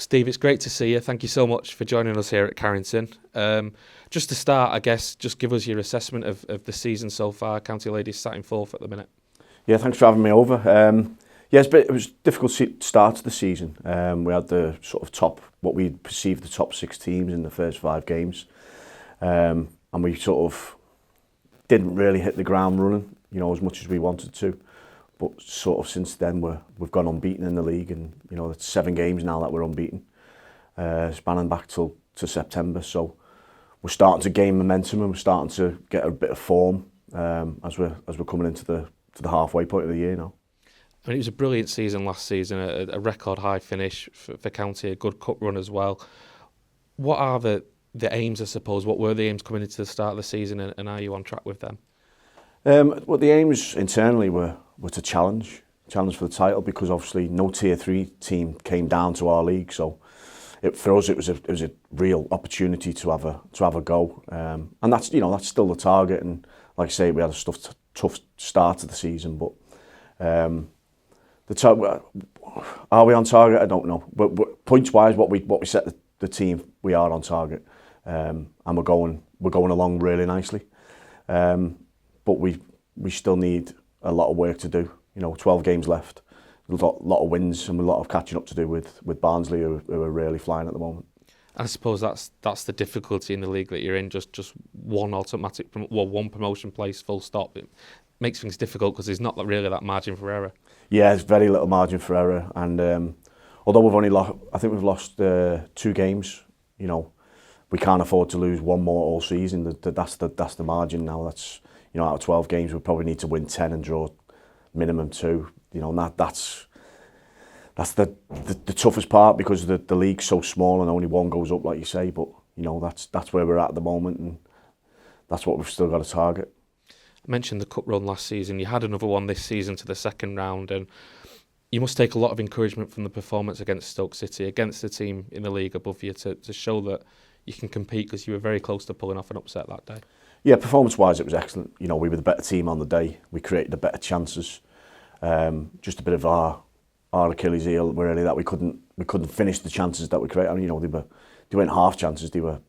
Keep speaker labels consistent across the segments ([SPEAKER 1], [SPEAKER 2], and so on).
[SPEAKER 1] Steve, it's great to see you. Thank you so much for joining us here at Carrington. Just to start, I guess, just give us your assessment of the season so far. County Ladies sat in fourth at the minute.
[SPEAKER 2] Yeah, thanks for having me over. It was a difficult start to the season. We had the sort of what we perceived the top 6 teams in the first 5 games. And we sort of didn't really hit the ground running, as much as we wanted to. But sort of since then, we've gone unbeaten in the league, and it's 7 games now that we're unbeaten, spanning back to September. So we're starting to gain momentum, and we're starting to get a bit of form as we're coming into the halfway point of the year now.
[SPEAKER 1] I mean, it was a brilliant season last season, a record high finish for County, a good cup run as well. What are the aims, I suppose? What were the aims coming into the start of the season, and are you on track with them?
[SPEAKER 2] Well, the aims internally were to challenge for the title, because obviously no Tier 3 team came down to our league, so for us it was a real opportunity to have a go, and that's still the target. And like I say, we had a tough start to the season, but are we on target? I don't know. But points wise, what we set the team, we are on target, and we're going along really nicely. But we still need a lot of work to do. 12 games left, a lot of wins, and a lot of catching up to do with Barnsley, who are really flying at the moment.
[SPEAKER 1] I suppose that's the difficulty in the league that you're in. Just one one promotion place, full stop. It makes things difficult because there's not really that margin for error.
[SPEAKER 2] Yeah, there's very little margin for error, and although we've lost 2 games. We can't afford to lose one more all season. That's the margin now. That's out of 12 games, we probably need to win 10 and draw minimum 2. And that's the toughest part, because the league's so small and only one goes up, like you say. But that's where we're at the moment, and that's what we've still got to target.
[SPEAKER 1] I mentioned the cup run last season. You had another one this season to the second round, and you must take a lot of encouragement from the performance against Stoke City, against the team in the league above you, to show that you can compete, because you were very close to pulling off an upset that day.
[SPEAKER 2] Yeah, performance-wise, it was excellent. We were the better team on the day. We created the better chances. Just a bit of our Achilles heel, really, that we couldn't finish the chances that we created. I mean, they weren't half chances; they were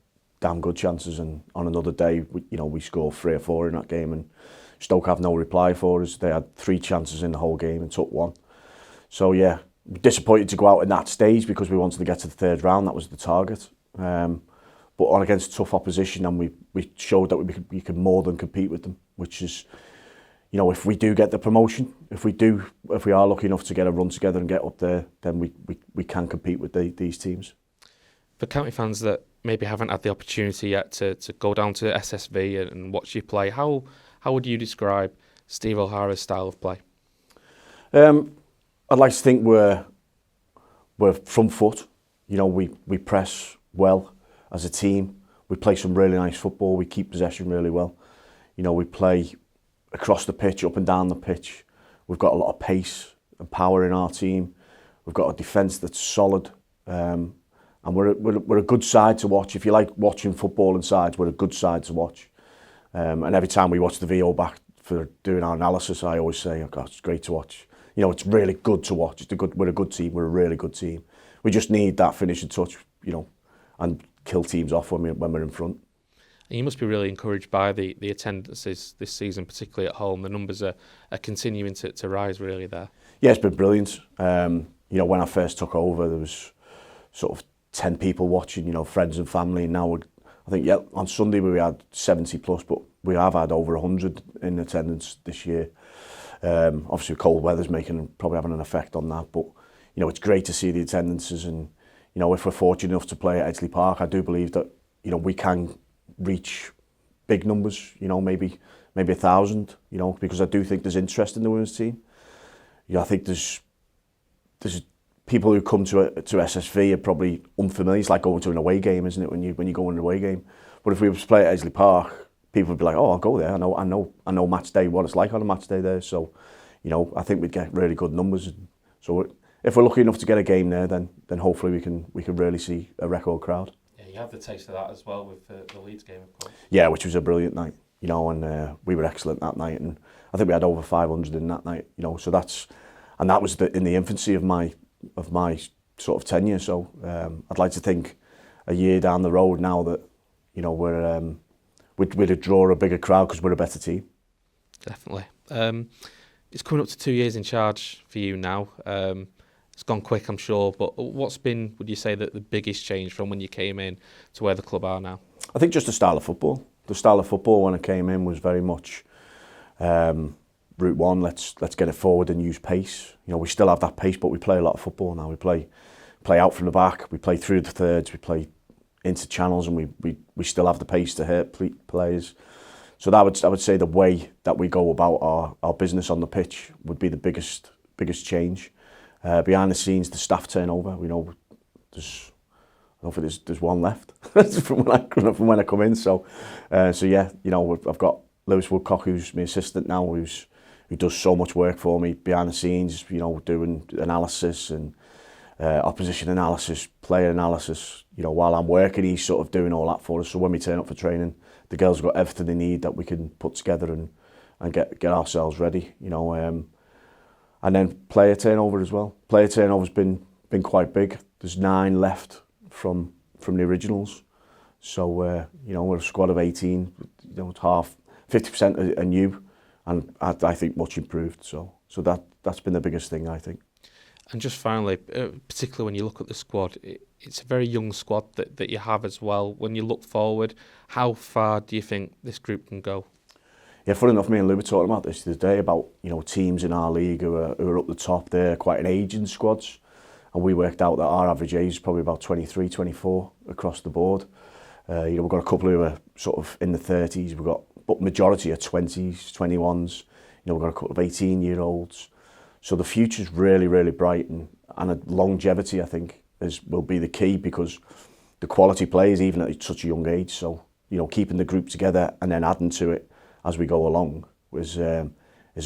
[SPEAKER 2] damn good chances. And on another day, we scored 3 or 4 in that game, and Stoke have no reply for us. They had 3 chances in the whole game and took 1. So yeah, disappointed to go out in that stage, because we wanted to get to the 3rd round. That was the target. But on against tough opposition, and we showed that we could more than compete with them, which is, if we do get the promotion, if we are lucky enough to get a run together and get up there, then we can compete with these teams.
[SPEAKER 1] For County fans that maybe haven't had the opportunity yet to go down to SSV and watch you play, how would you describe Steve O'Hara's style of play?
[SPEAKER 2] I'd like to think we're front foot. We press well as a team. We play some really nice football. We keep possession really well. We play across the pitch, up and down the pitch. We've got a lot of pace and power in our team. We've got a defence that's solid, and we're a good side to watch. If you like watching football and sides, we're a good side to watch. And every time we watch the VO back for doing our analysis, I always say, "Oh God, it's great to watch." It's really good to watch. We're a good team. We're a really good team. We just need that finishing touch, and kill teams off when we're in front.
[SPEAKER 1] And you must be really encouraged by the attendances this season, particularly at home. The numbers are continuing to rise really there.
[SPEAKER 2] Yeah, it's been brilliant. When I first took over, there was sort of 10 people watching, friends and family. And now I think on Sunday we had 70 plus, but we have had over 100 in attendance this year. Obviously cold weather's probably having an effect on that, but it's great to see the attendances. And if we're fortunate enough to play at Edgeley Park, I do believe that we can reach big numbers. Maybe 1,000. Because I do think there's interest in the women's team. I think there's people who come to SSV are probably unfamiliar. It's like going to an away game, isn't it? When you go on an away game. But if we were to play at Edgeley Park, people would be like, "Oh, I'll go there. I know match day, what it's like on a match day there." So, I think we'd get really good numbers. So if we're lucky enough to get a game there, then hopefully we can really see a record crowd.
[SPEAKER 1] Yeah, you have the taste of that as well with the Leeds game, of course.
[SPEAKER 2] Yeah, which was a brilliant night. And we were excellent that night, and I think we had over 500 in that night. So that was in the infancy of my sort of tenure. So I'd like to think a year down the road now that, you know, we'd draw a bigger crowd because we're a better team.
[SPEAKER 1] Definitely. It's coming up to 2 years in charge for you now. It's gone quick, I'm sure, but what's been, would you say, that the biggest change from when you came in to where the club are now?
[SPEAKER 2] I think just the style of football. The style of football when I came in was very much route one. Let's get it forward and use pace. You know, we still have that pace, but we play a lot of football now. We play out from the back. We play through the thirds. We play into channels, and we still have the pace to hurt players. So that I would say the way that we go about our business on the pitch would be the biggest change. Behind the scenes, the staff turnover. We know I don't think there's one left from when I come in. So yeah, you know, I've got Lewis Woodcock, who's my assistant now, who does so much work for me behind the scenes. You know, doing analysis and opposition analysis, player analysis. You know, while I'm working, he's sort of doing all that for us. So when we turn up for training, the girls have got everything they need that we can put together and get ourselves ready. You know, and then player turnover as well. Player turnover's been quite big. There's 9 left from the originals. So you know, we're a squad of 18. You know, it's 50% are new, and I think much improved. So that's been the biggest thing, I think.
[SPEAKER 1] And just finally, particularly when you look at the squad, it's a very young squad that you have as well. When you look forward, how far do you think this group can go?
[SPEAKER 2] Yeah, funny enough, me and Lou were talking about this the other day about, you know, teams in our league who are up the top. They're quite an aging squads, and we worked out that our average age is probably about 23, 24 across the board. You know, we've got a couple who are sort of in the 30s. But majority are 20s, 21s. You know, we've got a couple of 18-year-olds. So the future's really, really bright, and longevity, I think, will be the key, because the quality players, even at such a young age. So, you know, keeping the group together and then adding to it as we go along is a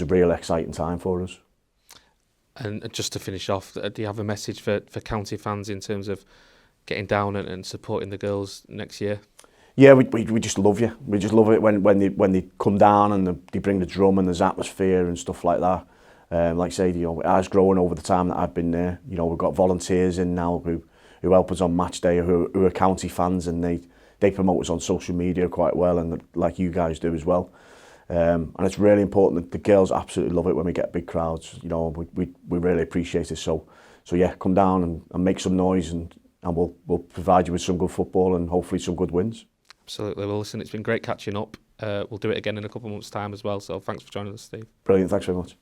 [SPEAKER 2] real exciting time for us.
[SPEAKER 1] And just to finish off, do you have a message for county fans in terms of getting down and supporting the girls next year?
[SPEAKER 2] Yeah, we just love you. We just love it when they come down and they bring the drum and there's atmosphere and stuff like that. Like I say, you know, as growing over the time that I've been there, you know, we've got volunteers in now who help us on match day, who are county fans, and they promote us on social media quite well, and like you guys do as well. And it's really important that the girls absolutely love it when we get big crowds. You know, we really appreciate it. So yeah, come down and make some noise, and we'll provide you with some good football and hopefully some good wins.
[SPEAKER 1] Absolutely. Well, listen, it's been great catching up. We'll do it again in a couple of months' time as well. So thanks for joining us, Steve.
[SPEAKER 2] Brilliant. Thanks very much.